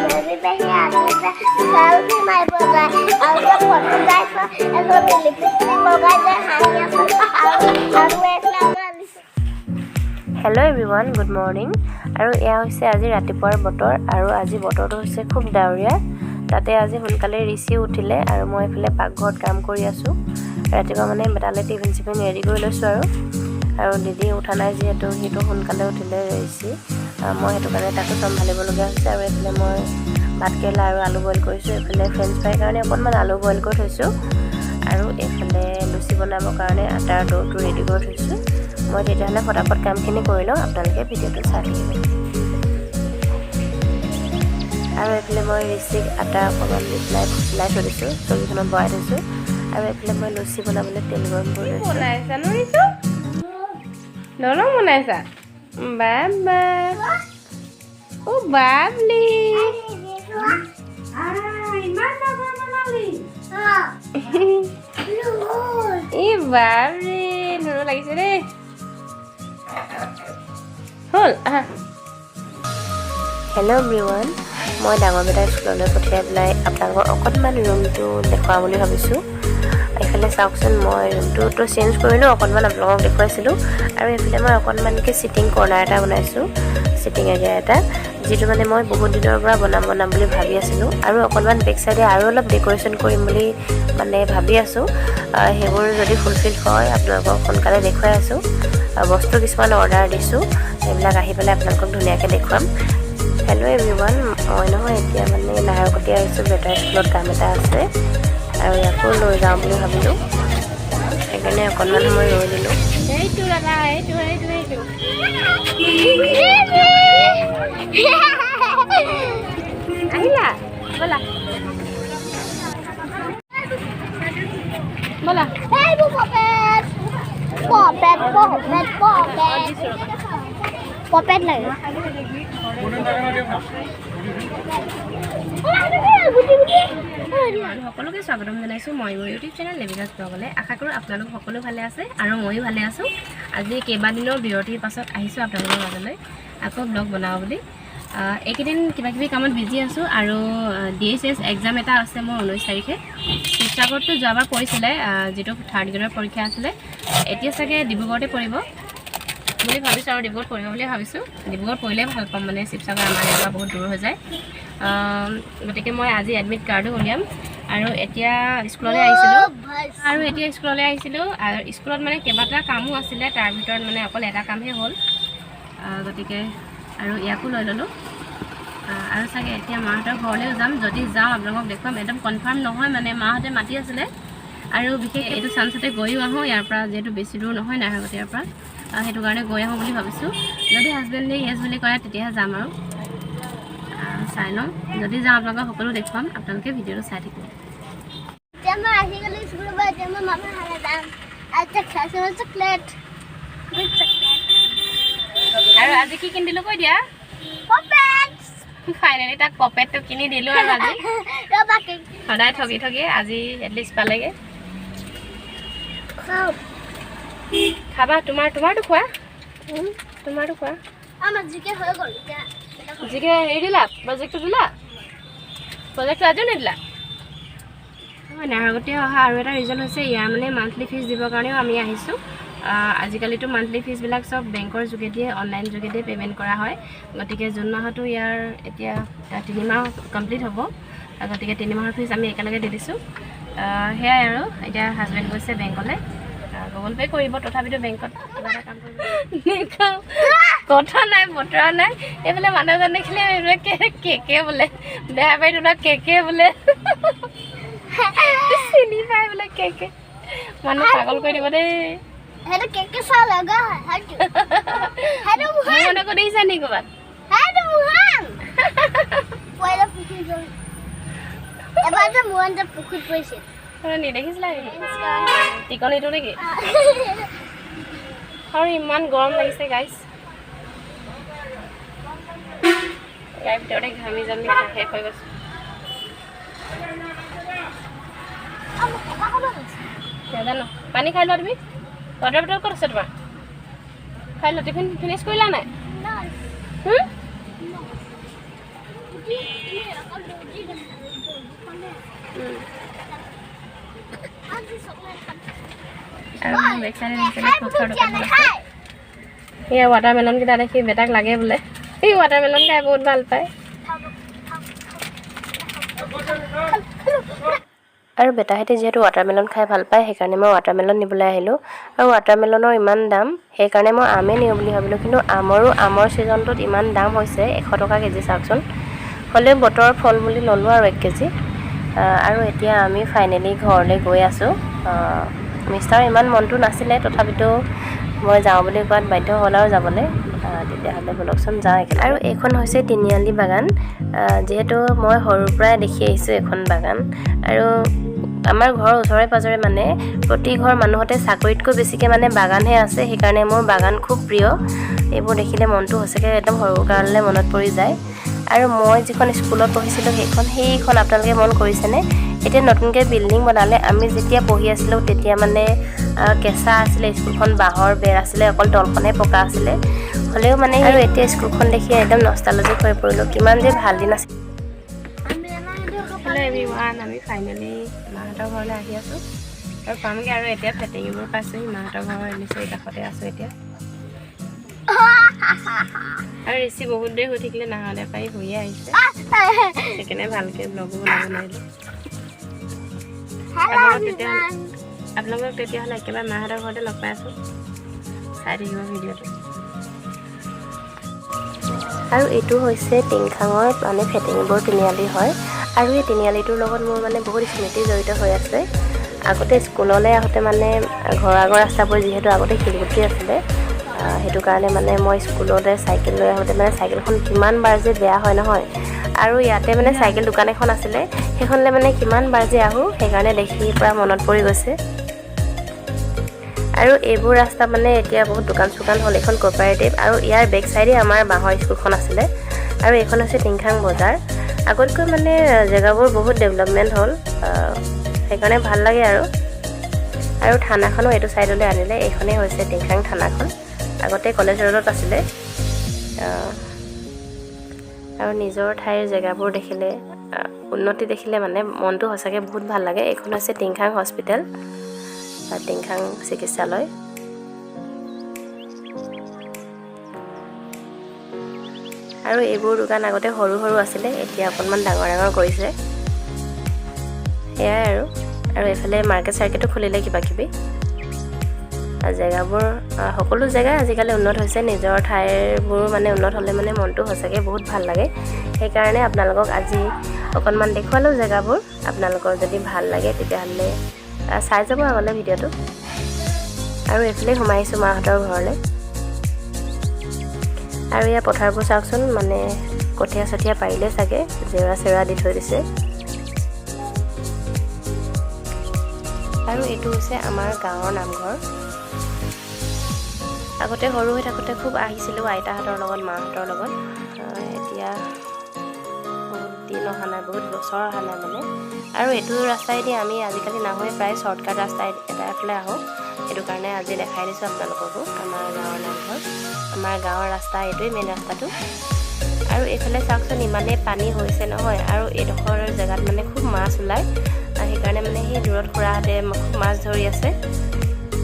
Hello everyone, good morning. আৰু এয়া হৈছে আজি ৰাতিপুৱাৰ বতৰ আৰু আজি বতৰটো হৈছে খুব ডাৱৰীয়া। তাতে আজি সোনকালে ৰিচি উঠিলে আৰু মই এফালে পাকঘৰত কাম কৰি আছো। ৰাতিপুৱা মানে বেটালে টিফিন ৰেডি কৰি লৈছো আৰু দিদি উঠা নাই যিহেতু হিটো সোনকালে উঠিলে ৰিচি। মই হেতু কাৰণে তাকো চম্ভালিব লগা হৈছে আৰু এফালে মই ভাতকেৰেলা আৰু আলু বইল কৰিছো। এফালে ফ্ৰেঞ্চ ফ্ৰাই কাৰণে অকণমান আলু বইল কৰি থৈছো আৰু এফালে লুচি বনাবৰ কাৰণে আটাৰ ডোটো ৰেডি কৰি থৈছো। মই তেতিয়াহ'লে ফটাফট কামখিনি কৰি লওঁ, আপোনালোকে ভিডিঅ'টো চাই থাকিব। আৰু এফালে মই ৰিচিক আটা অকণমান লাই থৈ দিছোঁ, চকীখনত বহাই থৈছোঁ আৰু এফালে মই লুচি বনাবলৈ তেল গৰম কৰি লৈছোঁ। বনাইছা ন ৰিচু? নৰম বনাইছা? বাবা ও বাবলি ইমান ডাঙৰ বনালি? এই বাবলি নৰম লাগিছে দেই। হ'ল হেল্ল' এভৰিৱান, মই ডাঙৰ বেটা স্কুললৈ পঠিয়াই পেলাই আপোনালোকৰ অকণমান ৰুমটো দেখুৱাম বুলি ভাবিছোঁ। এইফালে চাওকচোন, মই ৰুমটোতো চেঞ্জ কৰিলোঁ, অকণমান আপোনালোকক দেখুৱাইছিলোঁ আৰু এইফালে মই অকণমানকৈ চিটিং কৰ্নাৰ এটা বনাইছোঁ, চিটিং এৰিয়া এটা, যিটো মানে মই বহুত দিনৰ পৰা বনাম বুলি ভাবি আছিলোঁ আৰু অকণমান বেক চাইডে আৰু অলপ ডেক'ৰেশ্যন কৰিম বুলি মানে ভাবি আছোঁ। সেইবোৰ যদি ফুলফিল হয় আপোনালোকক সোনকালে দেখুৱাই আছোঁ। বস্তু কিছুমান অৰ্ডাৰ দিছোঁ, সেইবিলাক আহি পেলাই আপোনালোকক ধুনীয়াকৈ দেখুৱাম। হেল্ল' এভৰিৱান, মই নহয় এতিয়া মানে নাহৰকটীয়া আহিছোঁ, বেটাৰ স্কুলত কাম এটা আছে আৰু ইয়াকো লৈ যাওঁ বুলি ভাবিলোঁ, সেইকাৰণে অকণমান সময় ৰৈ দিলোঁ। এইটো দাদা এইটো আহিলা ব'লা ব'লা পপেট লাগে সকলোকে স্বাগতম জনাইছোঁ মই মোৰ ইউটিউব চেনেল লেভিগাছ ব্লগলৈ। আশা কৰোঁ আপোনালোক সকলো ভালে আছে আৰু ময়ো ভালে আছোঁ। আজি কেইবাদিনৰ বিৰতিৰ পাছত আহিছোঁ আপোনালোকৰ মাজলৈ আকৌ ব্লগ বনাওঁ বুলি। এইকেইদিন কিবাকিবি কামত বিজি আছোঁ আৰু DSS এক্সাম এটা আছে মোৰ 19 তাৰিখে। শিৱসাগৰতো যোৱাবাৰ পৰিছিলে, যিটো 3rd গ্ৰেডৰ পৰীক্ষা আছিলে, এতিয়া চাগে ডিব্ৰুগড়তে পৰিব বুলি ভাবিছোঁ আৰু ডিব্ৰুগড়ত পৰিব বুলি ভাবিছোঁ। ডিব্ৰুগড়ত পৰিলে ভাল পাম, মানে শিৱসাগৰ আমাৰ ইয়াৰ পৰা বহুত দূৰ হৈ যায়। গতিকে মই আজি এডমিট কাৰ্ডো উলিয়াম আৰু এতিয়া স্কুললৈ আহিছিলোঁ আৰু স্কুলত মানে কেইবাটা কামো আছিলে, তাৰ ভিতৰত মানে অকল এটা কামহে হ'ল। গতিকে আৰু ইয়াকো লৈ ল'লোঁ আৰু চাগে এতিয়া মাহঁতৰ ঘৰলৈও যাম। যদি যাওঁ আপোনালোকক দেখুৱাম, একদম কনফাৰ্ম নহয়, মানে মাহঁতে মাতি আছিলে আৰু বিশেষ এইটো চান্সতে গৈও আহোঁ ইয়াৰ পৰা, যিহেতু বেছি দূৰ নহয় নাহৰকটীয়াৰ পৰা, সেইটো কাৰণে গৈ আহোঁ বুলি ভাবিছোঁ। যদি হাজবেণ্ডে ইয়েছ বুলি কয় তেতিয়াহে যাম আৰু চাই লওঁ। যদি যাওঁ আপোনালোকক সকলো দেখুৱাম, আপোনালোকে ভিডিঅ'টো চাই থাকিব। আৰু আজি কি কিনিলোঁ কৈ দিয়া? ফাইনেলি তাক পপেটটো কিনি দিলোঁ আৰু আজি সদায় ঠগি আজি এটলিষ্ট পালেগৈ। খাবা? তোমাৰটো খোৱা, তোমাৰটো খোৱা। জিকে হেৰি দিলা, প্ৰজেক্টটো দিলা? প্ৰজেক্টটো আজিও নিদিলা? নাহৰকটীয়া অহা আৰু এটা ৰিজন হৈছে ইয়াৰ মানে মান্থলি ফিজ দিবৰ কাৰণেও আমি আহিছোঁ। আজিকালিতো মান্থলি ফিজবিলাক চব বেংকৰ যোগেদিয়ে, অনলাইন যোগেদিয়ে পে'মেণ্ট কৰা হয়। গতিকে জুন মাহতো ইয়াৰ এতিয়া 3 মাহ কমপ্লিট হ'ব, গতিকে 3 মাহৰ ফিজ আমি একেলগে দি দিছোঁ। সেয়াই আৰু এতিয়া হাজবেণ্ড গৈছে বেংকলৈ, গুগল পে' কৰিব, তথাপিতো বেংকত কিবা এটা কাম কৰিব। কথা নাই বতৰা নাই, এইফালে মানুহজন দেখিলে কেকে বোলে, বেয়া পাই তোলা কেকে বোলে, চিনি পাই বোলে কেকে, মানুহ পাগল কৰি দিব দেই। মানুহকো দেখিছা নি ক'ৰবাত? নেদেখিছিলা টিকনিটো নেকি? আৰু ইমান গৰম লাগিছে গাইজ, গাৰ ভিতৰতে ঘামি জামি শেষ হৈ গৈছে। নাজানো, পানী খাই লোৱা তুমি। ৱাটাৰ বটল ক'ত আছে তোমাৰ? খাই লোৱা। টিফিন ফিনিছ কৰিলা নাই? আৰু বেক চাইডে নিচিনা ফ্ৰুটছৰ দোকান আছে এয়া ৱাটাৰমেলন কেইটা দেখি বেটাক লাগে বোলে এই ৱাটাৰমেলন খাই বহুত ভাল পায় আৰু বেটাহেঁতে যিহেতু ৱাটাৰমেলন খাই ভাল পায় সেইকাৰণে মই ৱাটাৰমেলন নিবলৈ আহিলোঁ আৰু ৱাটাৰমেলনৰ ইমান দাম সেইকাৰণে মই আমে নিওঁ বুলি ভাবিলোঁ কিন্তু আমৰ ছিজনটোত ইমান দাম হৈছে 100 টকা কেজি চাওকচোন হ'লেও বতৰৰ ফল বুলি ল'লোঁ আৰু 1 কেজি আৰু এতিয়া আমি ফাইনেলি ঘৰলৈ গৈ আছোঁ মিষ্টাৰ ইমান মনটো নাছিলে তথাপিতো মই যাওঁ বুলি কোৱাত বাধ্য হ'ল আৰু যাবলৈ তেতিয়াহ'লে বলকচোন যাওঁ আৰু এইখন হৈছে তিনিআলি বাগান যিহেতু মই সৰুৰ পৰাই দেখি আহিছোঁ এখন বাগান আৰু আমাৰ ঘৰৰ ওচৰে পাজৰে মানে প্ৰতি ঘৰ মানুহতে চাকৰিতকৈ বেছিকৈ মানে বাগানহে আছে সেইকাৰণে মোৰ বাগান খুব প্ৰিয় এইবোৰ দেখিলে মনটো সঁচাকৈ একদম সৰুকাললৈ মনত পৰি যায় আৰু মই যিখন স্কুলত পঢ়িছিলোঁ সেইখন আপোনালোকে মন কৰিছেনে এতিয়া নতুনকৈ বিল্ডিং বনালে আমি যেতিয়া পঢ়ি আছিলোঁ তেতিয়া মানে কেঁচা আছিলে স্কুলখন বাঁহৰ বেৰ আছিলে অকল তলখনহে পকা আছিলে হ'লেও মানে আৰু এতিয়া স্কুলখন দেখি একদম নষ্টালজিক হৈ পৰিলোঁ কিমান যে ভাল দিন আছিল হেল্ল' এভৰিৱান আমি ফাইনেলি মাহঁতৰ ঘৰলৈ আহি আছোঁ আৰু পামগৈ আৰু এতিয়া ফেটিংবোৰ পাইছোঁহি মাহঁতৰ ঘৰৰ নিশ্চয় কাষতে আছোঁ এতিয়া আৰু ৰিচি বহুত দেৰি হৈ থাকিলে নাহলে পাই হৈয়ে আহিছে সেইকাৰণে ভালকৈ ব্লগো বনাব নোৱাৰিলোঁ আপোনালোকক তেতিয়াহ'লে একেবাৰে মাহঁতৰ ঘৰতে লগ পাই আছোঁ চাই থাকিব ভিডিঅ'টো আৰু এইটো হৈছে টিংখাঙৰ মানে ফেটিংবোৰ তিনিআলি হয় আৰু এই তিনিআলিটোৰ লগত মোৰ মানে বহুত স্মৃতি জড়িত হৈ আছে আগতে স্কুললৈ আহোঁতে মানে ঘৰৰ আগৰ ৰাস্তাবোৰ যিহেতু আগতে শিলগুটি আছিলে সেইটো কাৰণে মানে মই স্কুলতে চাইকেল লৈ আহোঁতে মানে চাইকেলখন কিমান বাৰ যে বেয়া হয় নহয় আৰু ইয়াতে মানে চাইকেল দোকান এখন আছিলে সেইখনলৈ মানে কিমান বাৰ যে আহোঁ সেইকাৰণে দেখি পৰা মনত পৰি গৈছে আৰু এইবোৰ ৰাস্তা মানে এতিয়া বহুত দোকান চোকান হ'ল এখন কোঅপাৰেটিভ আৰু ইয়াৰ বেক চাইডে আমাৰ বাঁহৰ স্কুলখন আছিলে আৰু এইখন হৈছে টিংখাং বজাৰ আগতকৈ মানে জেগাবোৰ বহুত ডেভেলপমেণ্ট হ'ল সেইকাৰণে ভাল লাগে আৰু থানাখনো এইটো চাইডলৈ আনিলে এইখনেই হৈছে টিংখাং থানাখন আগতে কলেজ ৰোডত আছিলে আৰু নিজৰ ঠাইৰ জেগাবোৰ দেখিলে উন্নতি দেখিলে মানে মনটো সঁচাকৈ বহুত ভাল লাগে এইখন হৈছে টিংখাং হস্পিটেল টিংখাং চিকিৎসালয় আৰু এইবোৰ দোকান আগতে সৰু সৰু আছিলে এতিয়া অকণমান ডাঙৰ ডাঙৰ কৰিছে সেয়াই আৰু এইফালে মাৰ্কেট চাৰ্কেটো খুলিলে কিবা কিবি জেগাবোৰ সকলো জেগাই আজিকালি উন্নত হৈছে নিজৰ ঠাইবোৰো মানে উন্নত হ'লে মানে মনটো সঁচাকৈ বহুত ভাল লাগে সেইকাৰণে আপোনালোকক আজি অকণমান দেখুৱালোঁ জেগাবোৰ আপোনালোকৰ যদি ভাল লাগে তেতিয়াহ'লে চাই যাব আগলৈ ভিডিঅ'টো আৰু এইফালে সোমাই আহিছোঁ মাহঁতৰ ঘৰলৈ আৰু ইয়াৰ পথাৰবোৰ চাওকচোন মানে কঠীয়া চঠীয়া পাৰিলে চাগে জেওৰা চেওৰা দি থৈ দিছে আৰু এইটো হৈছে আমাৰ গাঁৱৰ নামঘৰ আগতে সৰু হৈ থাকোঁতে খুব আহিছিলোঁ আইতাহঁতৰ লগত মাহঁতৰ লগত এতিয়া বহুত দিন অহা নাই বহুত বছৰ অহা নাই মানে আৰু এইটো ৰাস্তাইদি আমি আজিকালি নাহোৱে প্ৰায় শ্বৰ্টকাট ৰাস্তা এটাইফালে আহোঁ সেইটো কাৰণে আজি দেখাই দিছোঁ আপোনালোককো আমাৰ গাঁৱৰ নামঘৰ আমাৰ গাঁৱৰ ৰাস্তা এইটোৱেই মেইন ৰাস্তাটো আৰু এইফালে চাওকচোন ইমানেই পানী হৈছে নহয় আৰু এইডোখৰ জেগাত মানে খুব মাছ ওলায় সেইকাৰণে মানে সেই দূৰত খুৰাহঁতে খুব মাছ ধৰি আছে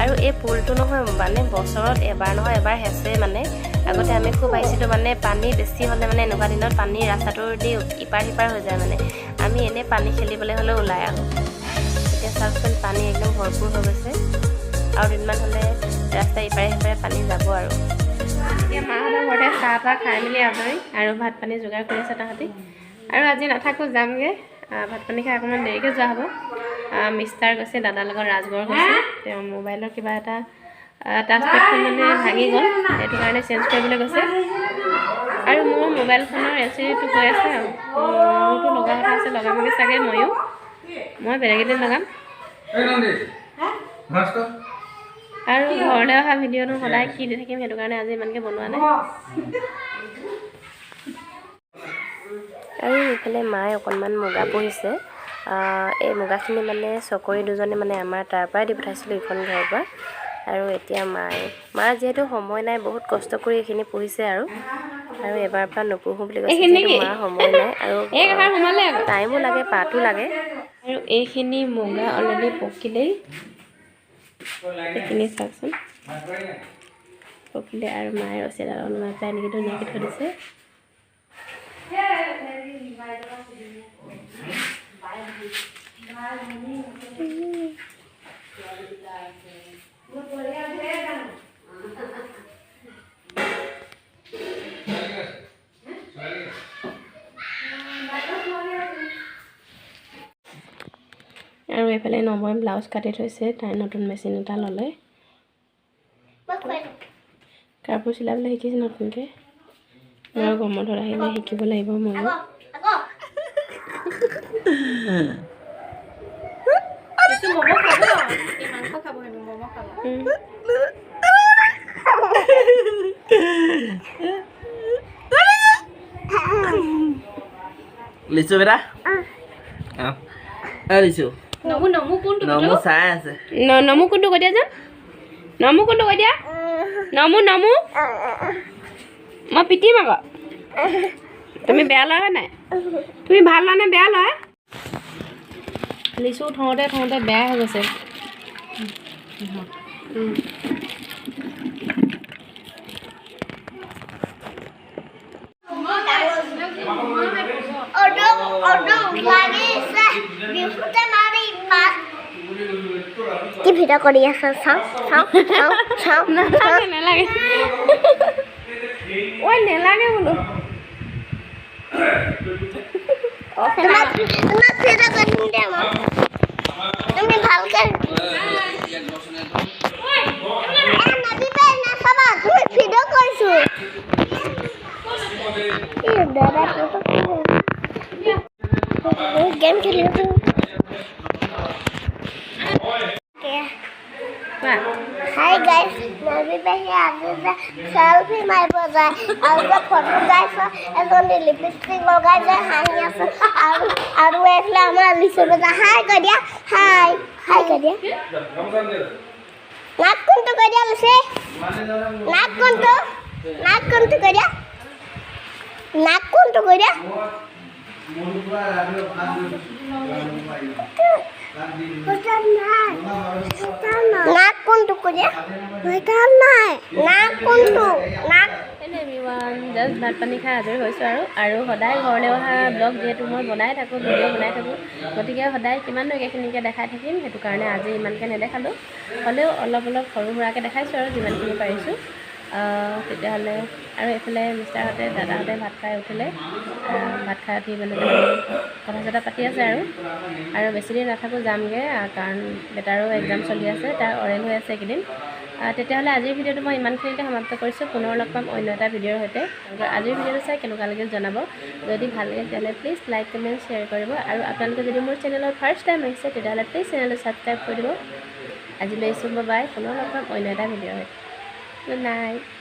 আৰু এই পুলটো নহয় মানে বছৰত এবাৰ নহয় এবাৰ হেঁচে মানে আগতে আমি খুব আহিছিলোঁ মানে পানী বেছি হ'লে মানে এনেকুৱা দিনত পানী ৰাস্তাটোৰ দি ইপাৰ সিপাৰ হৈ যায় মানে আমি এনেই পানী খেলিবলৈ হ'লেও ওলাই আহোঁ এতিয়া চাওকচোন পানী একদম ভৰপূৰ হৈ গৈছে আৰু দুদিনমান হ'লে ৰাস্তা ইপাৰে সিপাৰে পানী যাব আৰু এতিয়া মাহঁতৰ ঘৰতে চাহ তাহ খাই মেলি আজৰি আৰু ভাত পানী যোগাৰ কৰি আছে তাহাঁতি আৰু আজি নাথাকোঁ যামগৈ ভাত পানী খাই অকণমান দেৰিকৈ যোৱা হ'ব মিষ্টাৰ গৈছে দাদাৰ লগত ৰাজগড় গৈছে তেওঁ মোবাইলৰ কিবা এটা টাচপেডখন মানে ভাঙি গ'ল সেইটো কাৰণে চেঞ্জ কৰিবলৈ গৈছে আৰু মোৰ মোবাইলখনৰ এলচিডিটো গৈ আছে আৰু মোৰতো লগা কথা আছে লগামগৈ চাগে মই বেলেগ এদিন লগাম আৰু ঘৰলৈ অহা ভিডিঅ'টো সদায় কি দি থাকিম সেইটো কাৰণে আজি ইমানকৈ বনোৱা নাই আৰু এইফালে মায়ে অকণমান মুগা পুহিছে এই মুগাখিনি মানে চকৰি দুজনী মানে আমাৰ তাৰ পৰাই দি পঠাইছিলোঁ ইখন ঘৰৰ পৰা আৰু এতিয়া মাৰ যিহেতু সময় নাই বহুত কষ্ট কৰি এইখিনি পুহিছে আৰু আৰু এবাৰ পৰা নপঢ়ো বুলি কৈছে মা সময় নাই আৰু টাইমো লাগে পাতো লাগে আৰু এইখিনি মুগা অলৰেডি পকিলেই এইখিনি চাওকচোন পকিলে আৰু মায়ে ৰছীডাল ওলমাই পেলাই এনেকৈ ধুনীয়াকৈ থৈ দিছে আৰু এইফালে নবয়ে ব্লাউজ কাটি থৈছে তাই নতুন মেচিন এটা ল'লে কাপোৰ চিলাবলৈ শিকিছে নতুনকৈ মই গৰমত আহিলে শিকিব লাগিব ময়ো লিচু বেটা লিচু নমু চাই আছে নমু কোনটো কৈ দিয়া যেন নমু কোনটো কৈ দিয়া নমু মই পিটিম আকৌ তুমি বেয়া লগা নাই তুমি ভাল লোৱা নে বেয়া লোৱা লিচু থওঁতে বেয়া হৈ গৈছে কি ভিডিঅ' কৰি আছা চাওঁ নেলাগে ঐ নেলাগে বোলো তুমি ভালকে তুমি ভিডিঅ' কৰিছো গেম খেলি আছো Hi guys, Nabi Bahi Aziza selfie मार बजाय और जब फोटो गाइस एजोन लिपस्टिक लगाय जाय हाई আছে আৰু একলা আমাৰ লিচু বেটা হাই কৈ দিয়া হাই কৈ দিয়া নাক কোনটো কৈ দিয়া লিচু নাক কোনটো কৈ দিয়া নাক কোনটো কৈ দিয়া নাক কোনটো কৈ দিয়া ভয়কাল নাই নাক কোনটো নাক এভৰিৱান জাষ্ট ভাত পানী খাই আজৰি হৈছোঁ আৰু সদায় ঘৰলৈ অহা ব্লগ যিহেতু মই বনাই থাকোঁ ভিডিঅ' বনাই থাকোঁ গতিকে সদায় কিমাননো একেখিনিকে দেখাই থাকিম সেইটো কাৰণে আজি ইমানকৈ নেদেখালোঁ হ'লেও অলপ সৰু সুৰাকৈ দেখাইছোঁ আৰু যিমানখিনি পাৰিছোঁ তেতিয়াহ'লে আৰু এইফালে মিষ্টাৰহঁতে দাদাহঁতে ভাত খাই উঠিলে ভাত খাই উঠি মানে কথা চথা পাতি আছে আৰু বেছি দেৰি নাথাকোঁ যামগৈ কাৰণ বেটাৰো এক্সাম চলি আছে তাৰ অৰেল হৈ আছে এইকেইদিন তেতিয়াহ'লে আজিৰ ভিডিঅ'টো মই ইমানখিনিতে সমাপ্ত কৰিছোঁ পুনৰ লগ পাম অন্য এটা ভিডিঅ'ৰ সৈতে আজিৰ ভিডিঅ'টো চাই কেনেকুৱা লাগিল জনাব যদি ভাল লাগে তেতিয়াহ'লে প্লিজ লাইক কমেণ্ট শ্বেয়াৰ কৰিব আৰু আপোনালোকে যদি মোৰ চেনেলৰ ফাৰ্ষ্ট টাইম আহিছে তেতিয়াহ'লে প্লিজ চেনেলটো ছাবস্ক্ৰাইব কৰি দিব আজিলৈ চুব বাই পুনৰ লগ পাম অন্য এটা ভিডিঅ'ৰ সৈতে Good night.